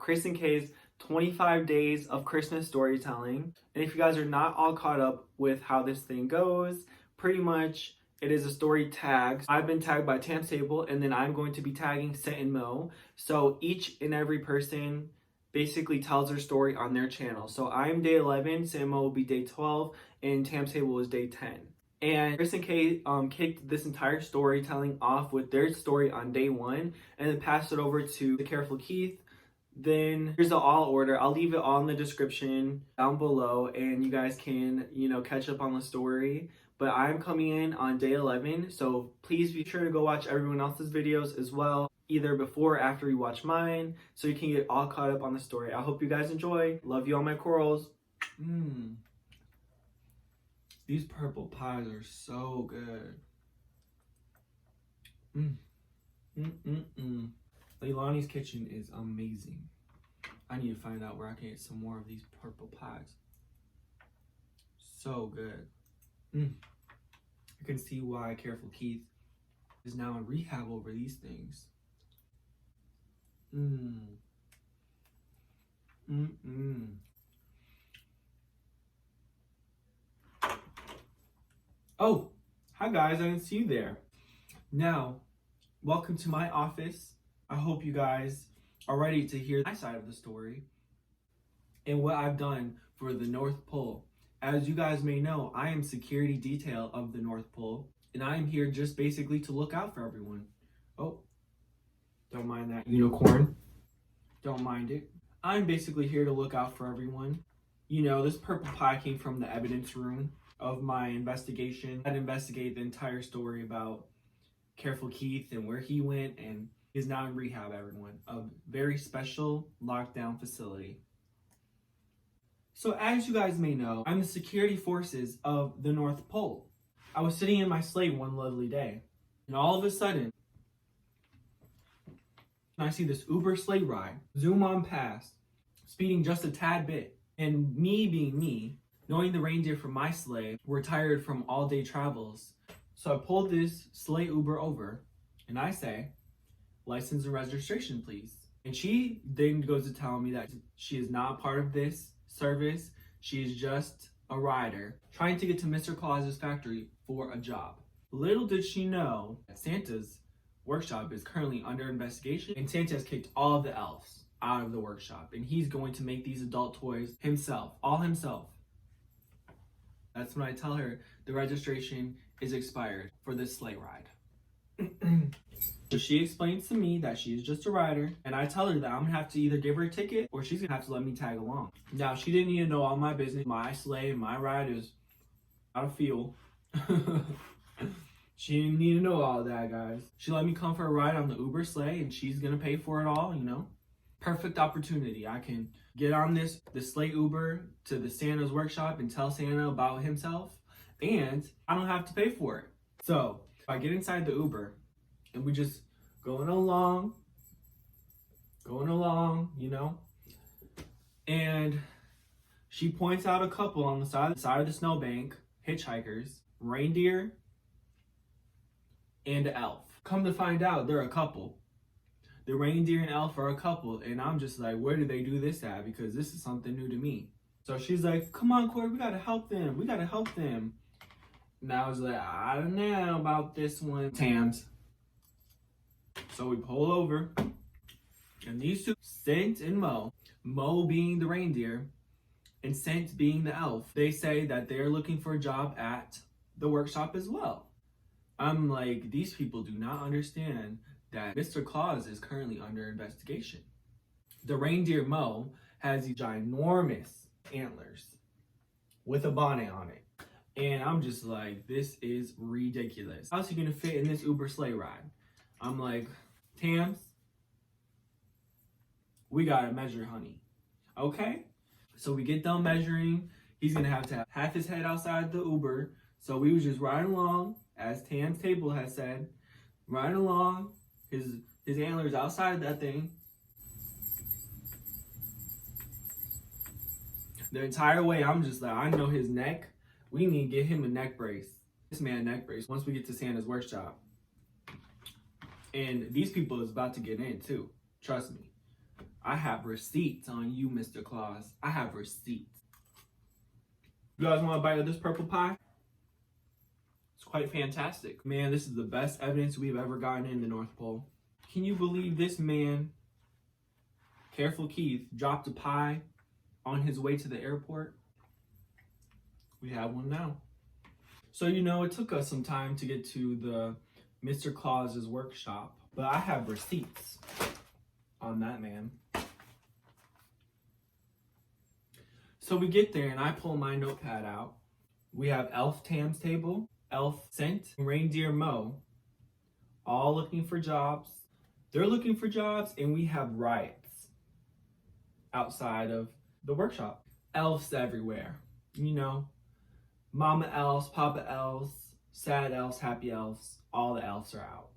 Criss Kay's 25 days of Christmas storytelling. And if you guys are not all caught up with how this thing goes, pretty much it is a story tag. I've been tagged by Tamz Table, and then I'm going to be tagging Cynt and Mo. So each and every person basically tells their story on their channel. So I'm day 11, Cynt and Mo will be day 12, and Tamz Table is day 10. And Criss Kay kicked this entire storytelling off with their story on day 1, and then passed it over to the Kareful Keith. Then here's the all order. I'll leave it all in the description down below, and you guys can, catch up on the story. But I'm coming in on day 11, so please be sure to go watch everyone else's videos as well, either before or after you watch mine, so you can get all caught up on the story. I hope you guys enjoy. Love you, all my corals. These purple pies are so good. Lelani's kitchen is amazing. I need to find out where I can get some more of these purple pies. So good. You can see why Kareful Keith is now in rehab over these things. Oh, hi guys, I didn't see you there. Now, welcome to my office. I hope you guys are ready to hear my side of the story and what I've done for the North Pole. As you guys may know, I am security detail of the North Pole, and I am here just basically to look out for everyone. Oh, don't mind that unicorn. Don't mind it. I'm basically here to look out for everyone. This purple pie came from the evidence room of my investigation. I'd investigate the entire story about Kareful Keith and where he went, and is now in rehab, everyone. A very special lockdown facility. So as you guys may know, I'm the security forces of the North Pole. I was sitting in my sleigh one lovely day, and all of a sudden, I see this Uber sleigh ride zoom on past, speeding just a tad bit. And me being me, knowing the reindeer from my sleigh were tired from all-day travels, so I pulled this sleigh Uber over, and I say, "License and registration, please." And she then goes to tell me that she is not part of this service. She is just a rider trying to get to Mr. Claus's factory for a job. Little did she know that Santa's workshop is currently under investigation, and Santa has kicked all of the elves out of the workshop, and he's going to make these adult toys himself, all himself. That's when I tell her the registration is expired for this sleigh ride. So she explains to me that she's just a rider, and I tell her that I'm gonna have to either give her a ticket or she's gonna have to let me tag along. Now, she didn't need to know all my business. My sleigh and my ride is out of fuel. She didn't need to know all that, guys. She let me come for a ride on the Uber sleigh, and she's gonna pay for it all, Perfect opportunity. I can get on this sleigh Uber to the Santa's workshop and tell Santa about himself, and I don't have to pay for it. So if I get inside the Uber, and we just going along, and she points out a couple on the side of the snowbank, hitchhikers, reindeer, and an elf. Come to find out, they're a couple. The reindeer and elf are a couple, and I'm just like, where did they do this at? Because this is something new to me. So she's like, "Come on, Cory, we gotta help them. And I was like, "I don't know about this one, Tamz." So we pull over, and these two, Cynt and Mo being the reindeer, and Cynt being the elf, they say that they're looking for a job at the workshop as well. I'm like, these people do not understand that Mr. Claus is currently under investigation. The reindeer Mo has these ginormous antlers with a bonnet on it. And I'm just like, this is ridiculous. How's he gonna fit in this Uber sleigh ride? I'm like, Tamz, we gotta measure, honey. Okay? So we get done measuring. He's gonna have to have half his head outside the Uber. So we was just riding along, as Tamz Table has said, riding along, his antlers outside that thing. The entire way, I'm just like, I know his neck. We need to get him a neck brace. This man a neck brace once we get to Santa's workshop. And these people is about to get in too. Trust me. I have receipts on you, Mr. Claus. I have receipts. You guys want a bite of this purple pie? It's quite fantastic. Man, this is the best evidence we've ever gotten in the North Pole. Can you believe this man, Kareful Keith, dropped a pie on his way to the airport? We have one now. So, you know, it took us some time to get to the Mr. Claus's workshop, but I have receipts on that man. So we get there and I pull my notepad out. We have Elf Tamz Table, Elf Cynt, Reindeer Mo, all looking for jobs. They're looking for jobs, and we have riots outside of the workshop. Elves everywhere, you know, mama elves, papa elves, sad elves, happy elves, all the elves are out,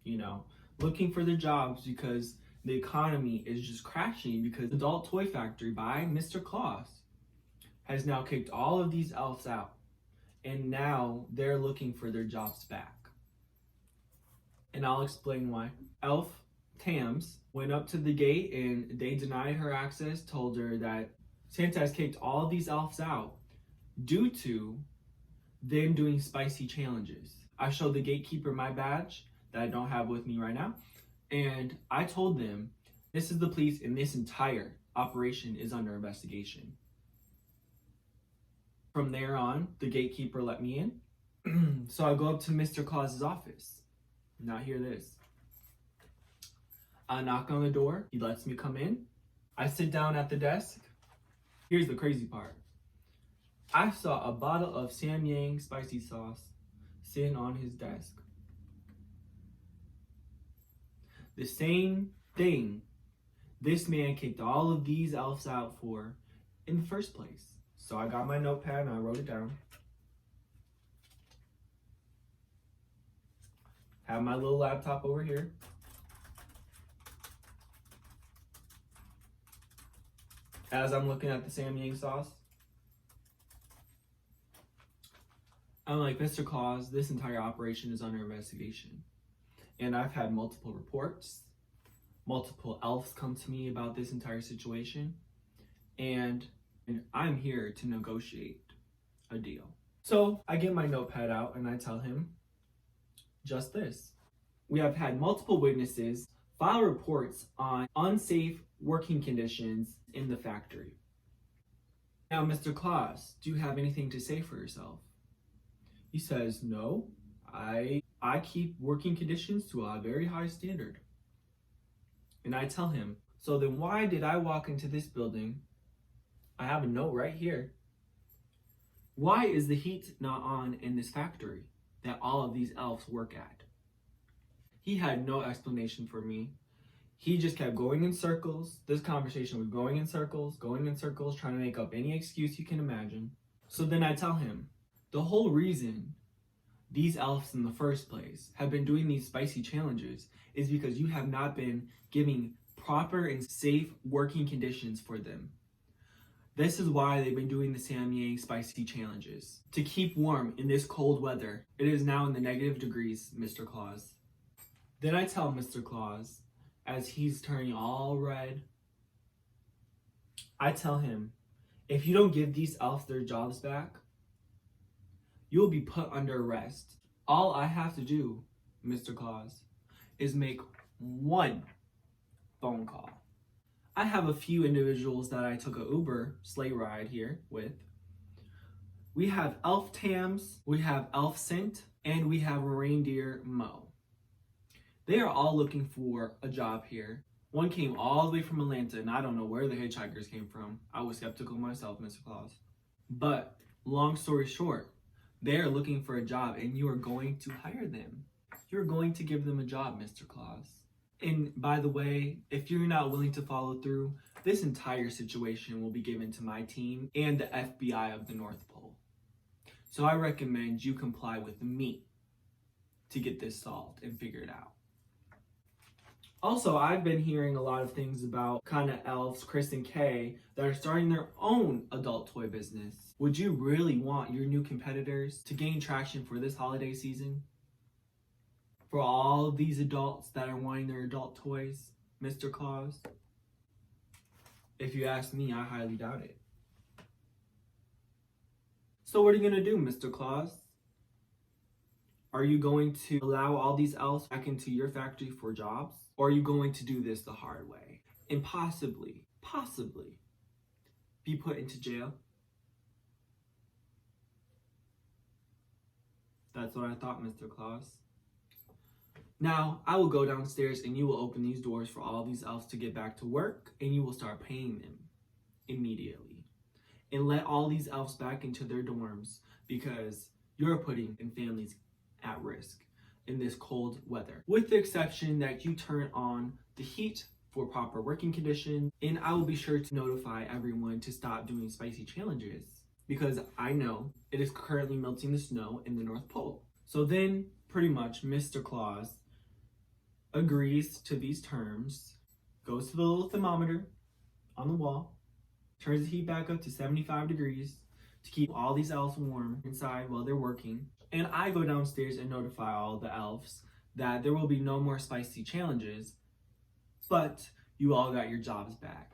you know, looking for their jobs because the economy is just crashing because the Adult Toy Factory by Mr. Claus has now kicked all of these elves out, and now they're looking for their jobs back. And I'll explain why. Elf Tamz went up to the gate and they denied her access, told her that Santa has kicked all of these elves out due to them doing spicy challenges. I showed the gatekeeper my badge that I don't have with me right now, and I told them, this is the police and this entire operation is under investigation. From there on, the gatekeeper let me in. So I go up to Mr. Claus's office. Now hear this. I knock on the door. He lets me come in. I sit down at the desk. Here's the crazy part. I saw a bottle of Samyang spicy sauce sitting on his desk. The same thing this man kicked all of these elves out for in the first place. So I got my notepad and I wrote it down. Have my little laptop over here. As I'm looking at the Samyang sauce, I'm like, Mr. Claus, this entire operation is under investigation. And I've had multiple reports, multiple elves come to me about this entire situation, and I'm here to negotiate a deal. So I get my notepad out and I tell him just this. We have had multiple witnesses file reports on unsafe working conditions in the factory. Now, Mr. Claus, do you have anything to say for yourself? He says, no, I keep working conditions to a very high standard. And I tell him, so then why did I walk into this building? I have a note right here. Why is the heat not on in this factory that all of these elves work at? He had no explanation for me. He just kept going in circles. This conversation was going in circles, trying to make up any excuse you can imagine. So then I tell him, the whole reason these elves in the first place have been doing these spicy challenges is because you have not been giving proper and safe working conditions for them. This is why they've been doing the Samyang spicy challenges. To keep warm in this cold weather. It is now in the negative degrees, Mr. Claus. Then I tell Mr. Claus, as he's turning all red, I tell him, if you don't give these elves their jobs back, you will be put under arrest. All I have to do, Mr. Claus, is make one phone call. I have a few individuals that I took a Uber sleigh ride here with. We have Elf Tamz, we have Elf Cynt, and we have Reindeer Mo. They are all looking for a job here. One came all the way from Atlanta, and I don't know where the hitchhikers came from. I was skeptical myself, Mr. Claus. But long story short, they are looking for a job, and you are going to hire them. You're going to give them a job, Mr. Claus. And by the way, if you're not willing to follow through, this entire situation will be given to my team and the FBI of the North Pole. So I recommend you comply with me to get this solved and figured out. Also, I've been hearing a lot of things about kind of elves, Criss and Kay, that are starting their own adult toy business. Would you really want your new competitors to gain traction for this holiday season? For all of these adults that are wanting their adult toys, Mr. Claus? If you ask me, I highly doubt it. So what are you gonna do, Mr. Claus? Are you going to allow all these elves back into your factory for jobs? Or are you going to do this the hard way and possibly be put into jail? That's what I thought, Mr. Claus. Now, I will go downstairs and you will open these doors for all these elves to get back to work, and you will start paying them immediately. And let all these elves back into their dorms, because you're putting families at risk in this cold weather. With the exception that you turn on the heat for proper working conditions, and I will be sure to notify everyone to stop doing spicy challenges, because I know it is currently melting the snow in the North Pole. So then, pretty much, Mr. Claus agrees to these terms, goes to the little thermometer on the wall, turns the heat back up to 75 degrees to keep all these elves warm inside while they're working. And I go downstairs and notify all the elves that there will be no more spicy challenges, but you all got your jobs back.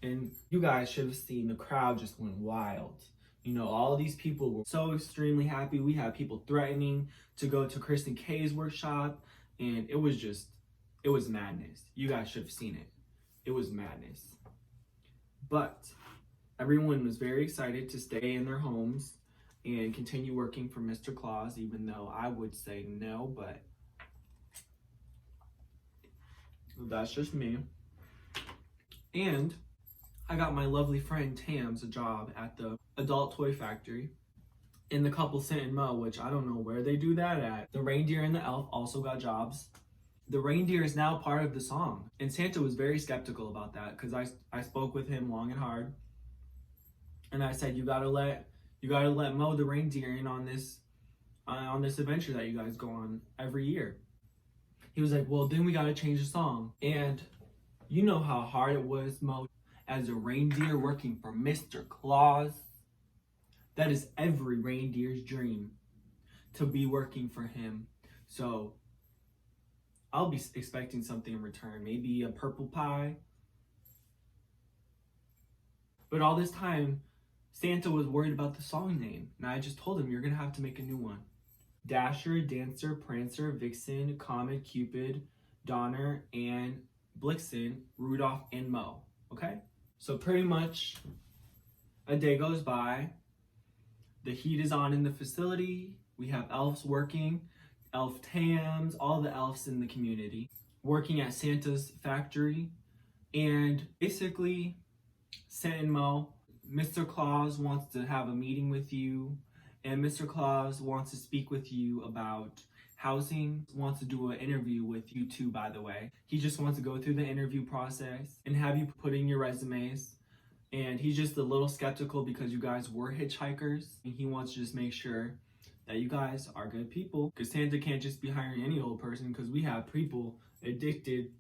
And you guys should have seen the crowd just went wild. You know, all of these people were so extremely happy. We had people threatening to go to Criss Kay's workshop, and it was madness. You guys should have seen it. It was madness. But everyone was very excited to stay in their homes and continue working for Mr. Claus, even though I would say no, but that's just me. And I got my lovely friend Tamz a job at the adult toy factory. And the couple Cynt and Mo, which I don't know where they do that at. The reindeer and the elf also got jobs. The reindeer is now part of the song. And Santa was very skeptical about that, because I spoke with him long and hard. And I said, you gotta let Mo the reindeer in on this adventure that you guys go on every year. He was like, well, then we gotta change the song. And you know how hard it was, Mo, as a reindeer working for Mr. Claus. That is every reindeer's dream, to be working for him. So I'll be expecting something in return, maybe a purple pie. But all this time, Santa was worried about the song name, and I just told him, you're gonna have to make a new one. Dasher, Dancer, Prancer, Vixen, Comet, Cupid, Donner, and Blixen, Rudolph, and Mo, okay? So pretty much a day goes by, the heat is on in the facility, we have elves working, Elf Tamz, all the elves in the community, working at Santa's factory, and basically, Cynt and Mo, Mr. Claus wants to have a meeting with you, and Mr. Claus wants to speak with you about housing, wants to do an interview with you too, by the way. He just wants to go through the interview process and have you put in your resumes. And he's just a little skeptical because you guys were hitchhikers, and he wants to just make sure that you guys are good people, because Santa can't just be hiring any old person, because we have people addicted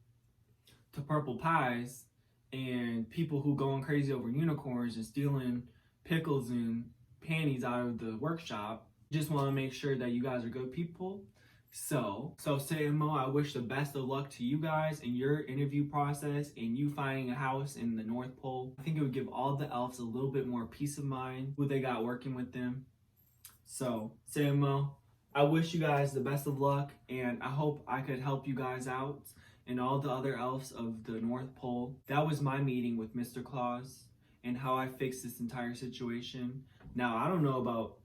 to purple pies and people who going crazy over unicorns and stealing pickles and panties out of the workshop. Just want to make sure that you guys are good people. So Cynt and Mo, I wish the best of luck to you guys in your interview process and you finding a house in the North Pole. I think it would give all the elves a little bit more peace of mind who they got working with them. So Cynt and Mo, I wish you guys the best of luck, and I hope I could help you guys out and all the other elves of the North Pole. That was my meeting with Mr. Claus and how I fixed this entire situation. Now, I don't know about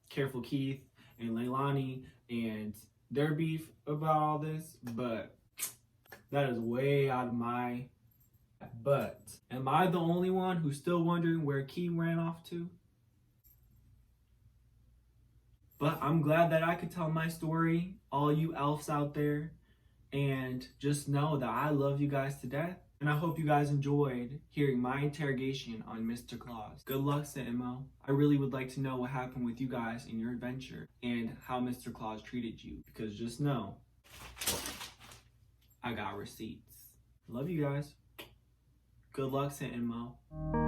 Kareful Keith and Lelani and their beef about all this, but that is way out of my... But am I the only one who's still wondering where Key ran off to? But I'm glad that I could tell my story, all you elves out there, and just know that I love you guys to death. And I hope you guys enjoyed hearing my interrogation on Mr. Claus. Good luck, Cynt and Mo. I really would like to know what happened with you guys in your adventure and how Mr. Claus treated you, because just know, I got receipts. Love you guys. Good luck, Cynt and Mo.